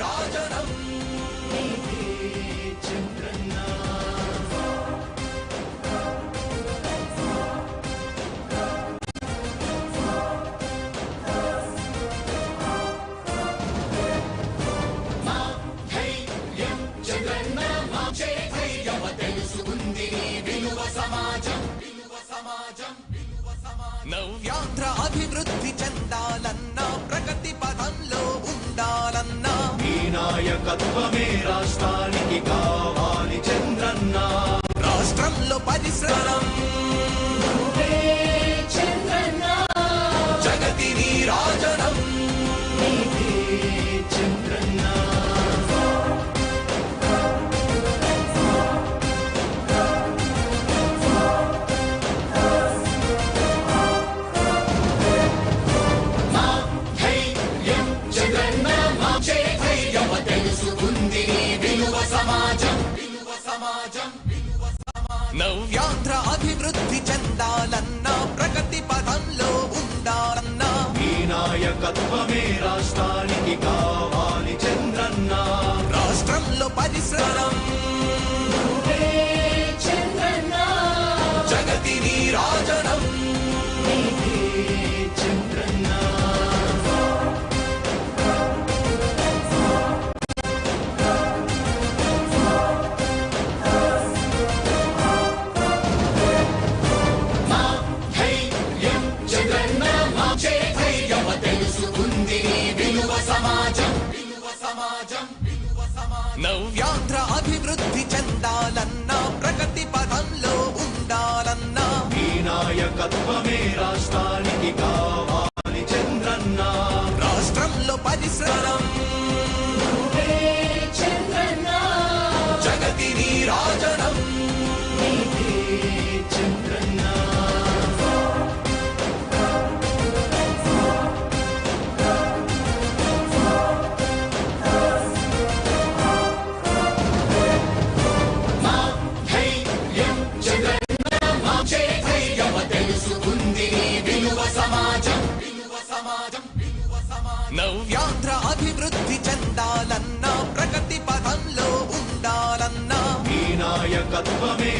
నీరాజనం నీకే చంద్రన్న మా ధైర్యం చంద్రన్న మా ధైర్యం తెలుసుకుంది విలువ సమాజం నవ్యాంధ్ర అభివృద్ధి చెందాలన్నా ప్రగతి పదంలో ఉండాలన్నా ఈ నాయకత్వమే రాష్ట్రానికి కావాలి చంద్రన్న రాష్ట్రంలో పరిశ్రమం చంద్రన్న జగతి నీరాజనం నీకే చంద్రన్న నవ్యాంధ్ర అభివృద్ధి చెందాలన్నా ప్రగతి పదంలో ఉండాలన్నా ఈ నాయకత్వమే రాష్ట్రానికి కావాలి చంద్రన్న రాష్ట్రంలో పరిశ్రమం చంద్రన్న జగతి నీరాజనం నీకే చంద్రన్న నవ్యాంధ్ర అభివృద్ధి చెందాలన్నా ప్రగతి పదంలో ఉండాలన్నా ఈ నాయకత్వమే రాష్ట్రానికి కావాలి చంద్రన్న రాష్ట్రంలో పరిశ్రమం చంద్రన్న జగతి నీరాజనం నీకే చంద్రన్న నవ్యాంధ్ర అభివృద్ధి చెందాలన్నా ప్రగతి పదంలో ఉండాలన్నా ఈ నాయకత్వమే